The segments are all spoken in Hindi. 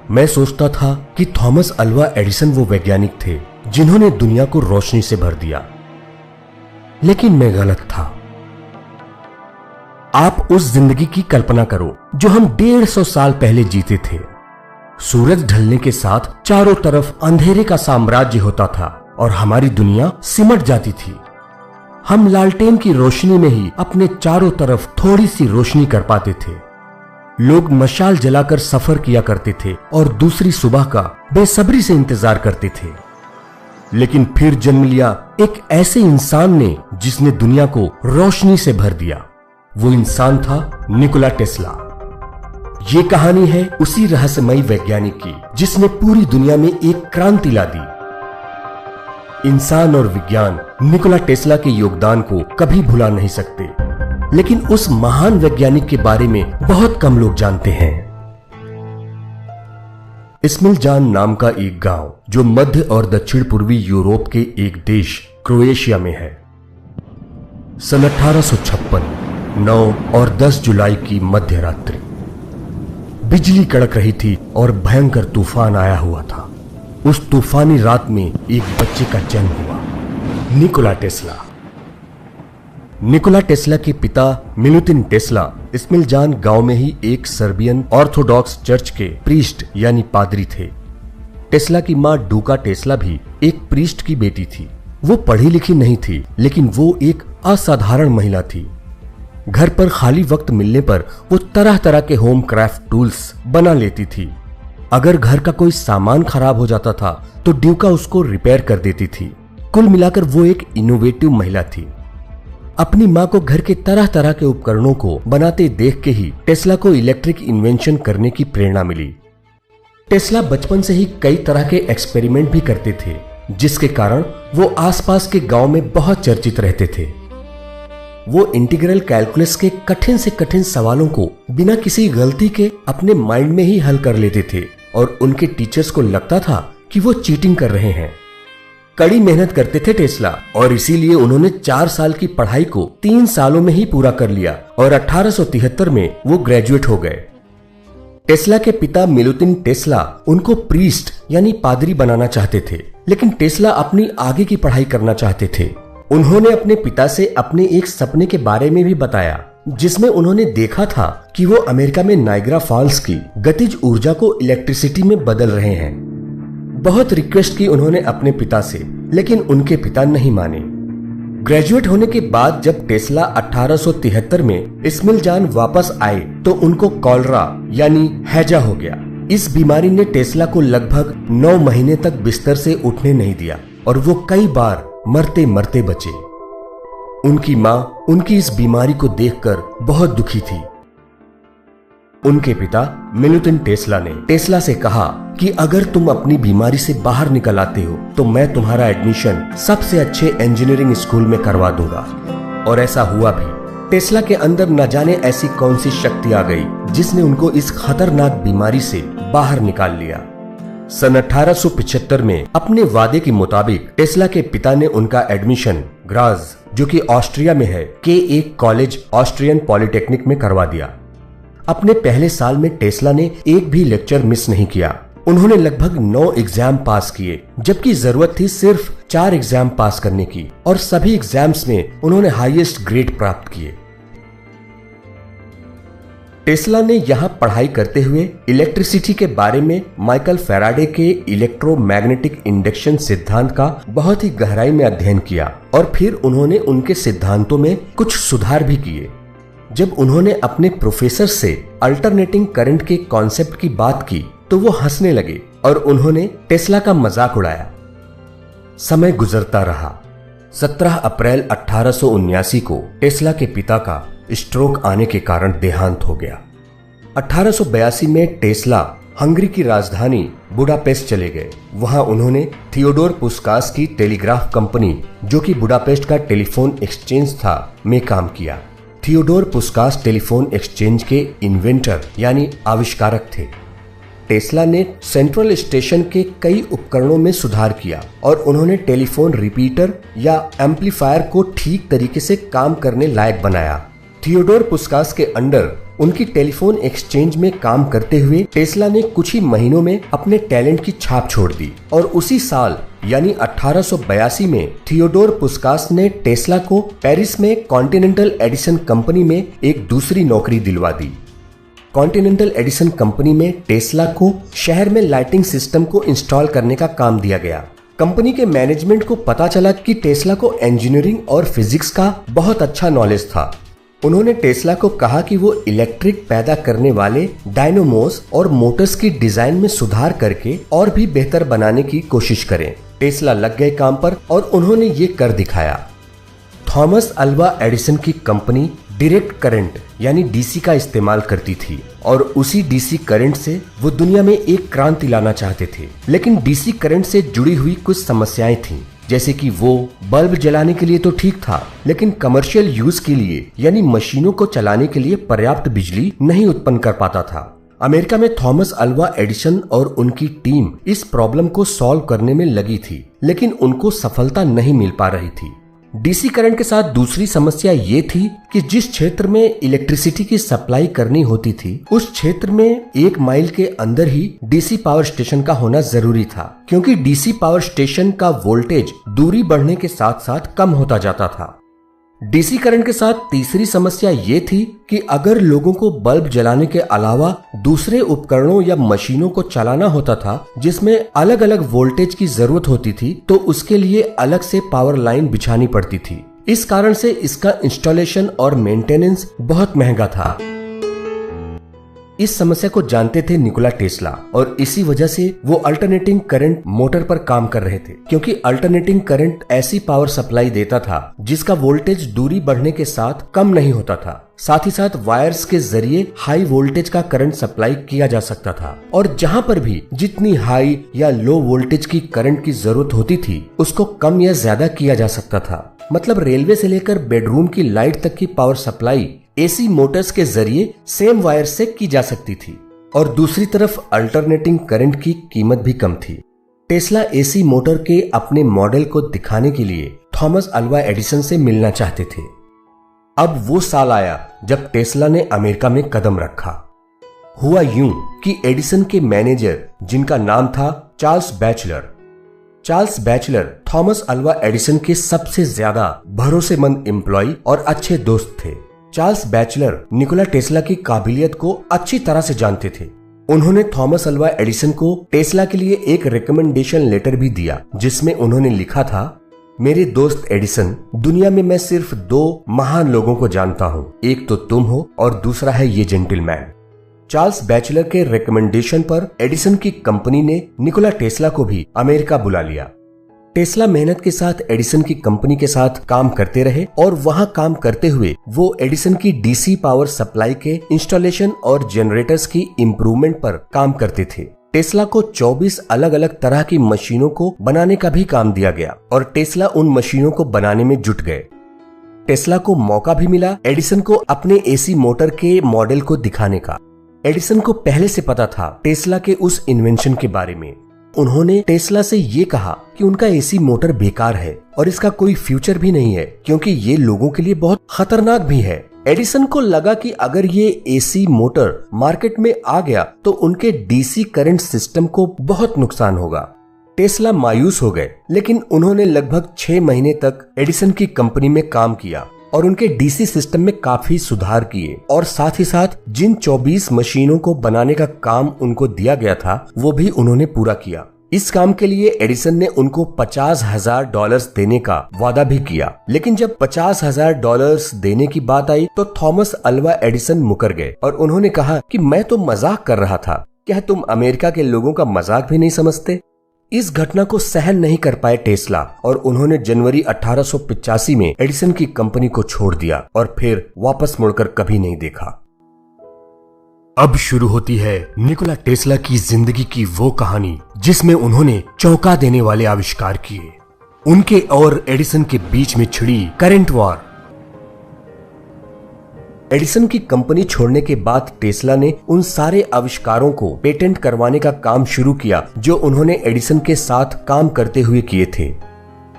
मैं सोचता था कि थॉमस अल्वा एडिसन वो वैज्ञानिक थे जिन्होंने दुनिया को रोशनी से भर दिया, लेकिन मैं गलत था। आप उस जिंदगी की कल्पना करो जो हम 150 साल पहले जीते थे। सूरज ढलने के साथ चारों तरफ अंधेरे का साम्राज्य होता था और हमारी दुनिया सिमट जाती थी। हम लालटेन की रोशनी में ही अपने चारों तरफ थोड़ी सी रोशनी कर पाते थे। लोग मशाल जलाकर सफर किया करते थे और दूसरी सुबह का बेसब्री से इंतजार करते थे। लेकिन फिर जन्म लिया एक ऐसे इंसान ने जिसने दुनिया को रोशनी से भर दिया। वो इंसान था निकोला टेस्ला। ये कहानी है उसी रहस्यमयी वैज्ञानिक की जिसने पूरी दुनिया में एक क्रांति ला दी। इंसान और विज्ञान निकोला टेस्ला के योगदान को कभी भुला नहीं सकते, लेकिन उस महान वैज्ञानिक के बारे में बहुत कम लोग जानते हैं। इस्मिलजान नाम का एक गांव जो मध्य और दक्षिण पूर्वी यूरोप के एक देश क्रोएशिया में है। सन 1856 9 और 10 जुलाई की मध्य रात्रि बिजली कड़क रही थी और भयंकर तूफान आया हुआ था। उस तूफानी रात में एक बच्चे का जन्म हुआ, निकोला टेस्ला। निकोला टेस्ला के पिता मिलुतिन टेस्ला इस्मिलजान गांव में ही एक सर्बियन ऑर्थोडॉक्स चर्च के प्रीस्ट यानी पादरी थे। टेस्ला की मां डूका टेस्ला भी एक प्रीस्ट की बेटी थी। वो पढ़ी लिखी नहीं थी, लेकिन वो एक असाधारण महिला थी। घर पर खाली वक्त मिलने पर वो तरह तरह के होम क्राफ्ट टूल्स बना लेती थी। अगर घर का कोई सामान खराब हो जाता था तो ड्यूका उसको रिपेयर कर देती थी। कुल मिलाकर वो एक इनोवेटिव महिला थी। अपनी मां को घर के तरह तरह के उपकरणों को बनाते देख के ही टेस्ला को इलेक्ट्रिक इन्वेंशन करने की प्रेरणा मिली। टेस्ला बचपन से ही कई तरह के एक्सपेरिमेंट भी करते थे, जिसके कारण वो आसपास के गांव में बहुत चर्चित रहते थे। वो इंटीग्रल कैलकुलस के कठिन से कठिन सवालों को बिना किसी गलती के अपने माइंड में ही हल कर लेते थे और उनके टीचर्स को लगता था कि वो चीटिंग कर रहे हैं। कड़ी मेहनत करते थे टेस्ला और इसीलिए उन्होंने 4 साल की पढ़ाई को 3 सालों में ही पूरा कर लिया और 1873 में वो ग्रेजुएट हो गए। टेस्ला के पिता मिलुतिन टेस्ला उनको प्रीस्ट यानी पादरी बनाना चाहते थे, लेकिन टेस्ला अपनी आगे की पढ़ाई करना चाहते थे। उन्होंने अपने पिता से अपने एक सपने के बारे में भी बताया, जिसमें उन्होंने देखा था कि वो अमेरिका में नाइग्रा फॉल्स की गतिज ऊर्जा को इलेक्ट्रिसिटी में बदल रहे हैं। बहुत रिक्वेस्ट की उन्होंने अपने पिता से, लेकिन उनके पिता नहीं माने। ग्रेजुएट होने के बाद जब टेस्ला 1873 में इस्मिलजान वापस आए तो उनको कॉलरा यानी हैजा हो गया। इस बीमारी ने टेस्ला को लगभग 9 महीने तक बिस्तर से उठने नहीं दिया और वो कई बार मरते मरते बचे। उनकी मां उनकी इस बीमारी को देखकर बहुत दुखी थी। उनके पिता मिलुतिन टेस्ला ने टेस्ला से कहा कि अगर तुम अपनी बीमारी से बाहर निकल आते हो तो मैं तुम्हारा एडमिशन सबसे अच्छे इंजीनियरिंग स्कूल में करवा दूंगा। और ऐसा हुआ भी। टेस्ला के अंदर न जाने ऐसी कौन सी शक्ति आ गई जिसने उनको इस खतरनाक बीमारी से बाहर निकाल लिया। सन 1875 में अपने वादे के मुताबिक टेस्ला के पिता ने उनका एडमिशन ग्राज, जो कि ऑस्ट्रिया में है, के एक कॉलेज ऑस्ट्रियन पॉलिटेक्निक में करवा दिया। अपने पहले साल में टेस्ला ने एक भी लेक्चर मिस नहीं किया। उन्होंने लगभग 9 एग्जाम पास किए, जबकि जरूरत थी सिर्फ 4 एग्जाम पास करने की, और सभी एग्जाम्स में उन्होंने हाईएस्ट ग्रेड प्राप्त किए। टेस्ला ने यहाँ पढ़ाई करते हुए इलेक्ट्रिसिटी के बारे में माइकल फैराडे के इलेक्ट्रोमैग्नेटिक इंडक्शन सिद्धांत का बहुत ही गहराई में अध्ययन किया और फिर उन्होंने उनके सिद्धांतों में कुछ सुधार भी किए। जब उन्होंने अपने प्रोफेसर से अल्टरनेटिंग करंट के कॉन्सेप्ट की बात की तो वो हंसने लगे और उन्होंने टेस्ला का मजाक उड़ाया। समय गुजरता रहा। 17 अप्रैल 1879 को टेस्ला के पिता का स्ट्रोक आने के कारण देहांत हो गया। 1882 में टेस्ला हंगरी की राजधानी बुडापेस्ट चले गए। वहां उन्होंने थियोडोर पुस्कास की टेलीग्राफ कंपनी, जो कि बुडापेस्ट का टेलीफोन एक्सचेंज था, में काम किया। थियोडोर पुस्कास टेलीफोन एक्सचेंज के इन्वेंटर यानी आविष्कारक थे। टेस्ला ने सेंट्रल स्टेशन के कई उपकरणों में सुधार किया और उन्होंने टेलीफोन रिपीटर या एम्पलीफायर को ठीक तरीके से काम करने लायक बनाया। थियोडोर पुस्कास के अंडर उनकी टेलीफोन एक्सचेंज में काम करते हुए टेस्ला ने कुछ ही महीनों में अपने टैलेंट की छाप छोड़ दी और उसी साल यानी 1882 में थियोडोर पुस्कास ने टेस्ला को पेरिस में कॉन्टिनेंटल एडिसन कंपनी में एक दूसरी नौकरी दिलवा दी। कॉन्टिनेंटल एडिसन कंपनी में टेस्ला को शहर में लाइटिंग सिस्टम को इंस्टॉल करने का काम दिया गया। कंपनी के मैनेजमेंट को पता चला कि टेस्ला को इंजीनियरिंग और फिजिक्स का बहुत अच्छा नॉलेज था। उन्होंने टेस्ला को कहा कि वो इलेक्ट्रिक पैदा करने वाले डायनोमोस और मोटर्स की डिजाइन में सुधार करके और भी बेहतर बनाने की कोशिश करें। टेस्ला लग गए काम पर और उन्होंने ये कर दिखाया। थॉमस अल्वा एडिसन की कंपनी डायरेक्ट करंट यानी डीसी का इस्तेमाल करती थी और उसी डीसी करंट से वो दुनिया में एक क्रांति लाना चाहते थे। लेकिन डीसी करंट से जुड़ी हुई कुछ समस्याएं थीं, जैसे कि वो बल्ब जलाने के लिए तो ठीक था, लेकिन कमर्शियल यूज के लिए यानी मशीनों को चलाने के लिए पर्याप्त बिजली नहीं उत्पन्न कर पाता था। अमेरिका में थॉमस अल्वा एडिसन और उनकी टीम इस प्रॉब्लम को सॉल्व करने में लगी थी, लेकिन उनको सफलता नहीं मिल पा रही थी। डीसी करंट के साथ दूसरी समस्या ये थी कि जिस क्षेत्र में इलेक्ट्रिसिटी की सप्लाई करनी होती थी उस क्षेत्र में 1 माइल के अंदर ही डीसी पावर स्टेशन का होना जरूरी था, क्योंकि डीसी पावर स्टेशन का वोल्टेज दूरी बढ़ने के साथ साथ कम होता जाता था। डीसी करंट के साथ तीसरी समस्या ये थी कि अगर लोगों को बल्ब जलाने के अलावा दूसरे उपकरणों या मशीनों को चलाना होता था जिसमें अलग अलग वोल्टेज की जरूरत होती थी, तो उसके लिए अलग से पावर लाइन बिछानी पड़ती थी। इस कारण से इसका इंस्टॉलेशन और मेंटेनेंस बहुत महंगा था। इस समस्या को जानते थे निकोला टेस्ला और इसी वजह से वो अल्टरनेटिंग करंट मोटर पर काम कर रहे थे, क्योंकि अल्टरनेटिंग करंट ऐसी पावर सप्लाई देता था जिसका वोल्टेज दूरी बढ़ने के साथ कम नहीं होता था। साथ ही साथ वायर्स के जरिए हाई वोल्टेज का करंट सप्लाई किया जा सकता था और जहां पर भी जितनी हाई या लो वोल्टेज की करंट की जरूरत होती थी उसको कम या ज्यादा किया जा सकता था। मतलब रेलवे से लेकर बेडरूम की लाइट तक की पावर सप्लाई एसी मोटर्स के जरिए सेम वायर से की जा सकती थी और दूसरी तरफ अल्टरनेटिंग करंट की कीमत भी कम थी। टेस्ला एसी मोटर के अपने मॉडल को दिखाने के लिए थॉमस अल्वा एडिसन से मिलना चाहते थे। अब वो साल आया जब टेस्ला ने अमेरिका में कदम रखा। हुआ यूं कि एडिसन के मैनेजर, जिनका नाम था Charles bachelor Thomas Alva Edison के सबसे ज्यादा भरोसेमंद एम्प्लॉय और अच्छे दोस्त थे। चार्ल्स बैचलर निकोला टेस्ला की काबिलियत को अच्छी तरह से जानते थे। उन्होंने थॉमस अल्वा एडिसन को टेस्ला के लिए एक रिकमेंडेशन लेटर भी दिया, जिसमें उन्होंने लिखा था, मेरे दोस्त एडिसन, दुनिया में मैं सिर्फ 2 महान लोगों को जानता हूँ, एक तो तुम हो और दूसरा है ये जेंटलमैन। चार्ल्स बैचलर के रिकमेंडेशन पर एडिसन की कंपनी ने निकोला टेस्ला को भी अमेरिका बुला लिया। टेस्ला मेहनत के साथ एडिसन की कंपनी के साथ काम करते रहे और वहां काम करते हुए वो एडिसन की डीसी पावर सप्लाई के इंस्टॉलेशन और जनरेटर्स की इम्प्रूवमेंट पर काम करते थे। टेस्ला को 24 अलग अलग तरह की मशीनों को बनाने का भी काम दिया गया और टेस्ला उन मशीनों को बनाने में जुट गए। टेस्ला को मौका भी मिला एडिसन को अपने एसी मोटर के मॉडल को दिखाने का। एडिसन को पहले से पता था टेस्ला के उस इन्वेंशन के बारे में। उन्होंने टेस्ला से ये कहा कि उनका एसी मोटर बेकार है और इसका कोई फ्यूचर भी नहीं है, क्योंकि ये लोगों के लिए बहुत खतरनाक भी है। एडिसन को लगा कि अगर ये एसी मोटर मार्केट में आ गया तो उनके डीसी करंट सिस्टम को बहुत नुकसान होगा। टेस्ला मायूस हो गए, लेकिन उन्होंने लगभग 6 महीने तक एडिसन की कंपनी में काम किया और उनके डीसी सिस्टम में काफी सुधार किए और साथ ही साथ जिन 24 मशीनों को बनाने का काम उनको दिया गया था वो भी उन्होंने पूरा किया। इस काम के लिए एडिसन ने उनको $50,000 देने का वादा भी किया, लेकिन जब $50,000 देने की बात आई तो थॉमस अल्वा एडिसन मुकर गए और उन्होंने कहा कि मैं तो मजाक कर रहा था, क्या तुम अमेरिका के लोगों का मजाक भी नहीं समझते? इस घटना को सहन नहीं कर पाए टेस्ला और उन्होंने जनवरी 1885 में एडिसन की कंपनी को छोड़ दिया और फिर वापस मुड़कर कभी नहीं देखा। अब शुरू होती है निकोला टेस्ला की जिंदगी की वो कहानी जिसमें उन्होंने चौंका देने वाले आविष्कार किए। उनके और एडिसन के बीच में छिड़ी करंट वॉर। एडिसन की कंपनी छोड़ने के बाद टेस्ला ने उन सारे आविष्कारों को पेटेंट करवाने का काम शुरू किया जो उन्होंने एडिसन के साथ काम करते हुए किए थे।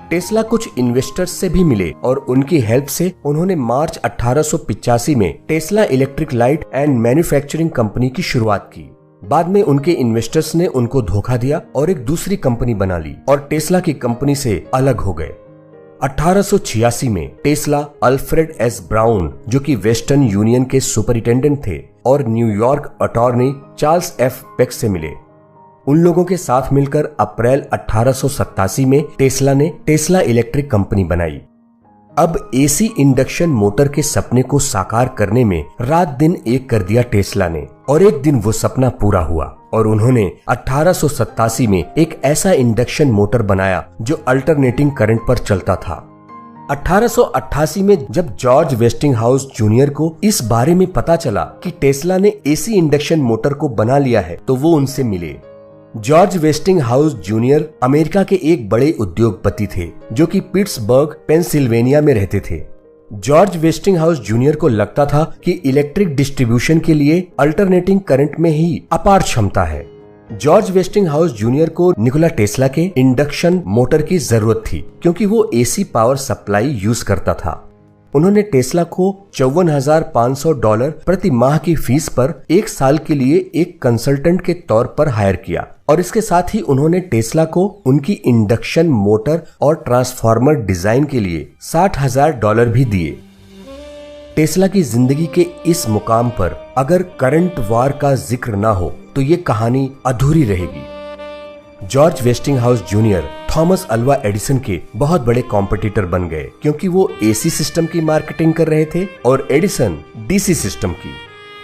टेस्ला कुछ इन्वेस्टर्स से भी मिले और उनकी हेल्प से उन्होंने मार्च 1885 में Tesla electric light and manufacturing company की शुरुआत की। बाद में उनके इन्वेस्टर्स ने उनको धोखा दिया और एक दूसरी कंपनी बना ली और टेस्ला की कंपनी से अलग हो गए। 1886 में टेस्ला अल्फ्रेड एस ब्राउन, जो कि वेस्टर्न यूनियन के सुपरिटेंडेंट थे, और New York attorney Charles F pack से मिले। उन लोगों के साथ मिलकर अप्रैल 1887 में टेस्ला ने टेस्ला इलेक्ट्रिक कंपनी बनाई। अब एसी इंडक्शन मोटर के सपने को साकार करने में रात दिन एक कर दिया टेस्ला ने, और एक दिन वो सपना पूरा हुआ और उन्होंने 1887 में एक ऐसा इंडक्शन मोटर बनाया जो अल्टरनेटिंग करंट पर चलता था। 1888 में जब जॉर्ज वेस्टिंगहाउस जूनियर को इस बारे में पता चला कि टेस्ला ने एसी इंडक्शन मोटर को बना लिया है, तो वो उनसे मिले। जॉर्ज वेस्टिंगहाउस जूनियर अमेरिका के एक बड़े उद्योगपति थे जो कि पिट्सबर्ग, पेंसिल्वेनिया में रहते थे। जॉर्ज वेस्टिंगहाउस जूनियर को लगता था कि इलेक्ट्रिक डिस्ट्रीब्यूशन के लिए अल्टरनेटिंग करंट में ही अपार क्षमता है। जॉर्ज वेस्टिंगहाउस जूनियर को निकोला टेस्ला के इंडक्शन मोटर की जरूरत थी क्योंकि वो एसी पावर सप्लाई यूज करता था। उन्होंने टेस्ला को $54,500 प्रति माह की फीस पर एक साल के लिए एक कंसल्टेंट के तौर पर हायर किया और इसके साथ ही उन्होंने टेस्ला को उनकी इंडक्शन मोटर और ट्रांसफार्मर डिजाइन के लिए $60,000 भी दिए। टेस्ला की जिंदगी के इस मुकाम पर अगर करंट वार का जिक्र ना हो तो ये कहानी अधूरी रहेगी। George Westinghouse junior Thomas Alva Edison के बहुत बड़े कॉम्पिटिटर बन गए क्योंकि वो एसी सिस्टम की मार्केटिंग कर रहे थे और एडिसन डीसी सिस्टम की।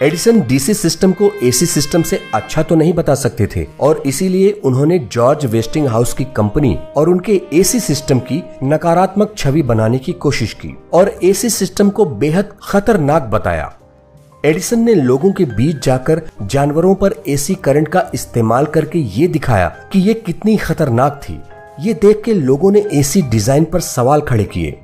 एडिसन डीसी सिस्टम को एसी सिस्टम से अच्छा तो नहीं बता सकते थे और इसीलिए उन्होंने जॉर्ज वेस्टिंगहाउस की कंपनी और उनके एसी सिस्टम की नकारात्मक छवि बनाने की कोशिश की और एसी सिस्टम को बेहद खतरनाक बताया। एडिसन ने लोगों के बीच जाकर जानवरों पर एसी करंट का इस्तेमाल करके ये दिखाया कि ये कितनी खतरनाक थी। ये देख के लोगों ने एसी डिजाइन पर सवाल खड़े किए।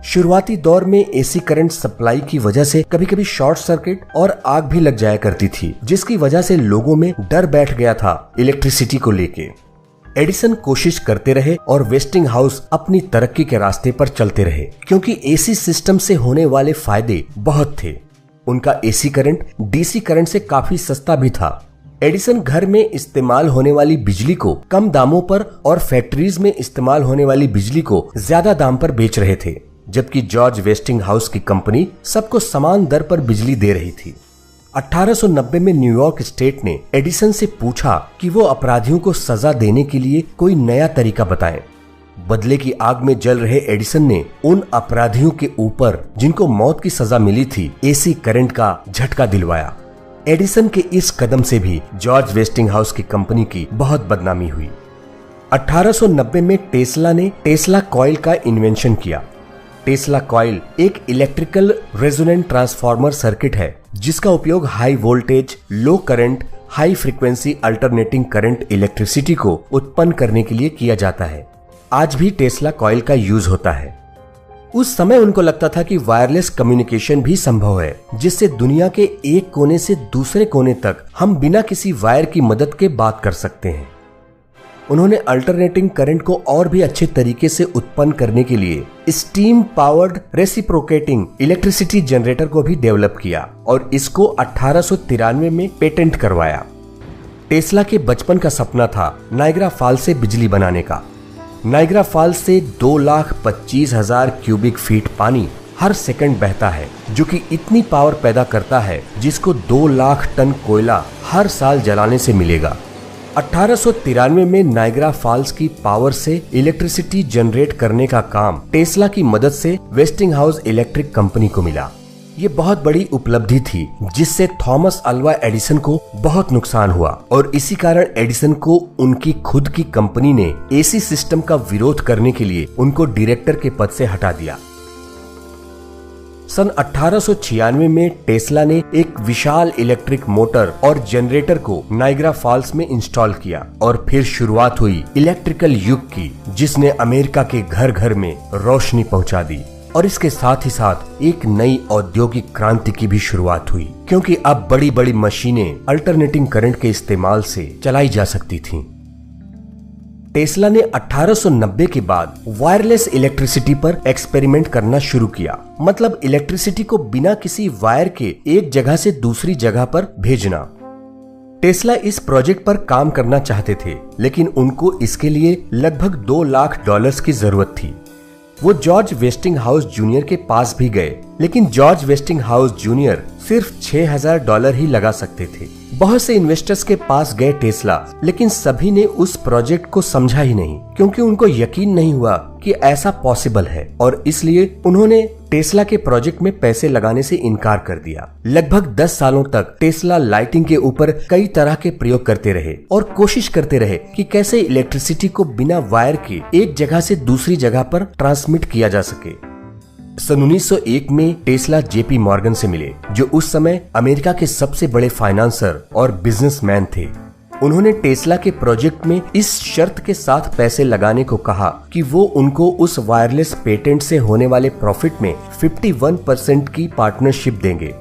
शुरुआती दौर में एसी करंट सप्लाई की वजह से कभी कभी शॉर्ट सर्किट और आग भी लग जाया करती थी, जिसकी वजह से लोगों में डर बैठ गया था इलेक्ट्रिसिटी को लेके। एडिसन कोशिश करते रहे और वेस्टिंगहाउस अपनी तरक्की के रास्ते पर चलते रहे क्योंकि एसी सिस्टम से होने वाले फायदे बहुत थे। उनका एसी करंट डीसी करंट से काफी सस्ता भी था। एडिसन घर में इस्तेमाल होने वाली बिजली को कम दामों पर और फैक्ट्रीज में इस्तेमाल होने वाली बिजली को ज्यादा दाम पर बेच रहे थे, जबकि जॉर्ज वेस्टिंगहाउस की कंपनी सबको समान दर पर बिजली दे रही थी। 1890 में न्यूयॉर्क स्टेट ने एडिसन से पूछा कि वो अपराधियों को सजा देने के लिए कोई नया तरीका बताएं। बदले की आग में जल रहे एडिसन ने उन अपराधियों के ऊपर जिनको मौत की सजा मिली थी एसी करंट का झटका दिलवाया। एडिसन के इस कदम से भी जॉर्ज वेस्टिंगहाउस की कंपनी की बहुत बदनामी हुई। 1890 में टेस्ला ने टेस्ला कॉइल का इन्वेंशन किया। टेस्ला कॉइल एक इलेक्ट्रिकल रेजोनेंट ट्रांसफार्मर सर्किट है जिसका उपयोग high voltage, low current, high frequency alternating current electricity को उत्पन्न करने के लिए किया जाता है। आज भी टेस्ला कॉइल का यूज होता है। उस समय उनको लगता था कि वायरलेस कम्युनिकेशन भी संभव है, जिससे दुनिया के एक कोने से दूसरे कोने तक हम बिना किसी वायर की मदद के बात कर सकते हैं। उन्होंने अल्टरनेटिंग करंट को और भी अच्छे तरीके से उत्पन्न करने के लिए steam powered reciprocating electricity generator को भी डेवलप किया और इसको 1893 में पेटेंट करवाया। टेस्ला के बचपन का सपना था नायग्रा फॉल्स से बिजली बनाने का। नायग्रा फॉल्स से 2,25,000 क्यूबिक फीट पानी हर सेकंड बहता है, जो कि इतनी पावर पैदा करता है जिसको 2 लाख टन कोयला हर साल जलाने से मिलेगा। 1893 में नायग्रा फॉल्स की पावर से इलेक्ट्रिसिटी जनरेट करने का काम टेस्ला की मदद से वेस्टिंगहाउस इलेक्ट्रिक कंपनी को मिला। ये बहुत बड़ी उपलब्धि थी जिससे थॉमस अल्वा एडिसन को बहुत नुकसान हुआ और इसी कारण एडिसन को उनकी खुद की कंपनी ने एसी सिस्टम का विरोध करने के लिए उनको डायरेक्टर के पद से हटा दिया। सन 1896 में टेस्ला ने एक विशाल इलेक्ट्रिक मोटर और जनरेटर को नायग्रा फॉल्स में इंस्टॉल किया और फिर शुरुआत हुई इलेक्ट्रिकल युग की, जिसने अमेरिका के घर घर में रोशनी पहुंचा दी और इसके साथ ही साथ एक नई औद्योगिक क्रांति की भी शुरुआत हुई, क्योंकि अब बड़ी बड़ी मशीनें अल्टरनेटिंग करंट के इस्तेमाल से चलाई जा सकती थीं। टेस्ला ने 1890 के बाद वायरलेस इलेक्ट्रिसिटी पर एक्सपेरिमेंट करना शुरू किया। मतलब इलेक्ट्रिसिटी को बिना किसी वायर के एक जगह से दूसरी जगह पर भेजना। टेस्ला इस प्रोजेक्ट पर काम करना चाहते थे, लेकिन उनको इसके लिए लगभग $2 लाख की जरूरत थी। वो जॉर्ज वेस्टिंगहाउस जूनियर के पास भी गए, लेकिन जॉर्ज वेस्टिंगहाउस जूनियर सिर्फ $6000 ही लगा सकते थे। बहुत से इन्वेस्टर्स के पास गए टेस्ला, लेकिन सभी ने उस प्रोजेक्ट को समझा ही नहीं, क्योंकि उनको यकीन नहीं हुआ कि ऐसा पॉसिबल है, और इसलिए उन्होंने टेस्ला के प्रोजेक्ट में पैसे लगाने से इनकार कर दिया। लगभग 10 सालों तक टेस्ला लाइटिंग के ऊपर कई तरह के प्रयोग करते रहे और कोशिश करते रहे कि कैसे इलेक्ट्रिसिटी को बिना वायर के एक जगह से दूसरी जगह पर ट्रांसमिट किया जा सके। सन 1901 में टेस्ला जेपी मॉर्गन से मिले, जो उस समय अमेरिका के सबसे बड़े फाइनेंसर और बिजनेसमैन थे। उन्होंने टेस्ला के प्रोजेक्ट में इस शर्त के साथ पैसे लगाने को कहा कि वो उनको उस वायरलेस पेटेंट से होने वाले प्रॉफिट में 51% की पार्टनरशिप देंगे।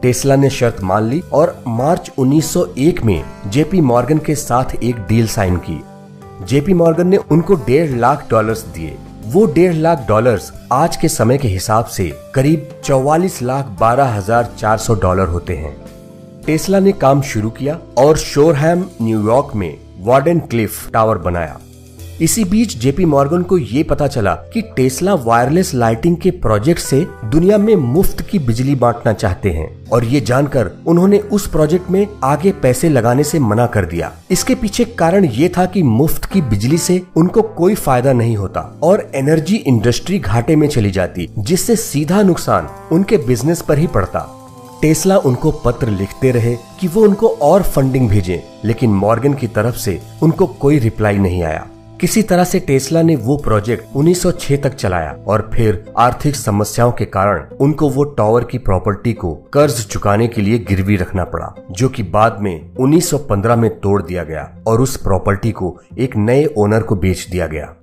टेस्ला ने शर्त मान ली और मार्च 1901 में जेपी मॉर्गन के साथ एक डील साइन की। जेपी मॉर्गन ने उनको $1.5 लाख दिए। वो $1.5 लाख आज के समय के हिसाब से करीब $44,12,400 होते हैं। टेस्ला ने काम शुरू किया और शोरहैम न्यूयॉर्क में वार्डन क्लिफ टावर बनाया। इसी बीच जेपी मॉर्गन को ये पता चला कि टेस्ला वायरलेस लाइटिंग के प्रोजेक्ट से दुनिया में मुफ्त की बिजली बांटना चाहते हैं, और ये जानकर उन्होंने उस प्रोजेक्ट में आगे पैसे लगाने से मना कर दिया। इसके पीछे कारण ये था कि मुफ्त की बिजली से उनको कोई फायदा नहीं होता और एनर्जी इंडस्ट्री घाटे में चली जाती, जिससे सीधा नुकसान उनके बिजनेस पर ही पड़ता। टेस्ला उनको पत्र लिखते रहे कि वो उनको और फंडिंग भेजें, लेकिन मॉर्गन की तरफ से उनको कोई रिप्लाई नहीं आया। किसी तरह से टेस्ला ने वो प्रोजेक्ट 1906 तक चलाया, और फिर आर्थिक समस्याओं के कारण उनको वो टावर की प्रॉपर्टी को कर्ज चुकाने के लिए गिरवी रखना पड़ा, जो कि बाद में 1915 में तोड़ दिया गया और उस प्रॉपर्टी को एक नए ओनर को बेच दिया गया।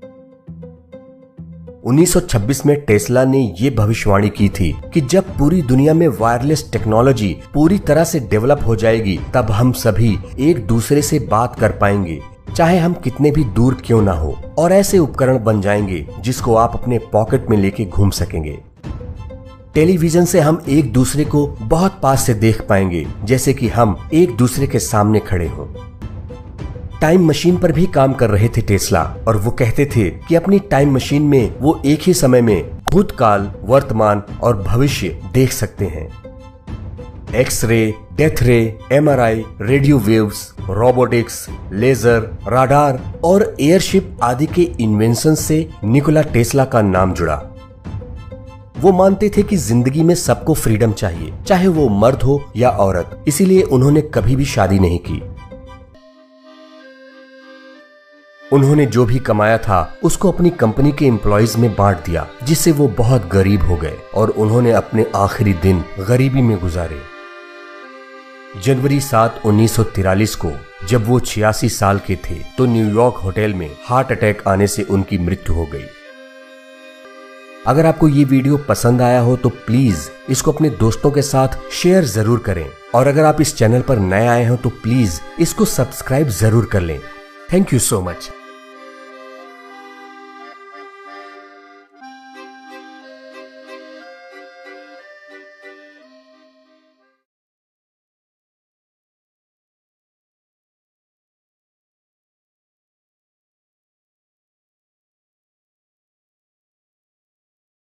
1926 में टेस्ला ने ये भविष्यवाणी की थी कि जब पूरी दुनिया में वायरलेस टेक्नोलॉजी पूरी तरह से डेवलप हो जाएगी, तब हम सभी एक दूसरे से बात कर पाएंगे, चाहे हम कितने भी दूर क्यों ना हो, और ऐसे उपकरण बन जाएंगे जिसको आप अपने पॉकेट में लेके घूम सकेंगे। टेलीविजन से हम एक दूसरे को बहुत पास से देख पाएंगे, जैसे कि हम एक दूसरे के सामने खड़े हों। टाइम मशीन पर भी काम कर रहे थे टेस्ला, और वो कहते थे कि अपनी टाइम मशीन में वो एक ही समय में भूतकाल, वर्तमान और भविष्य देख सकते हैं। X ray, death ray, MRI, radio waves, robotics, laser, radar और एयरशिप आदि के इन्वेंशन से निकोला टेस्ला का नाम जुड़ा। वो मानते थे कि जिंदगी में सबको फ्रीडम चाहिए, चाहे वो मर्द हो या औरत, इसीलिए उन्होंने कभी भी शादी नहीं की। उन्होंने जो भी कमाया था उसको अपनी कंपनी के एम्प्लॉइज में बांट दिया, जिससे वो बहुत गरीब हो गए और उन्होंने अपने आखिरी दिन गरीबी में गुजारे। जनवरी 7, 1943 को जब वो 86 साल के थे, तो न्यूयॉर्क होटल में हार्ट अटैक आने से उनकी मृत्यु हो गई। अगर आपको ये वीडियो पसंद आया हो तो प्लीज इसको अपने दोस्तों के साथ शेयर जरूर करें, और अगर आप इस चैनल पर नए आए हो तो प्लीज इसको सब्सक्राइब जरूर कर लें। Thank you so much.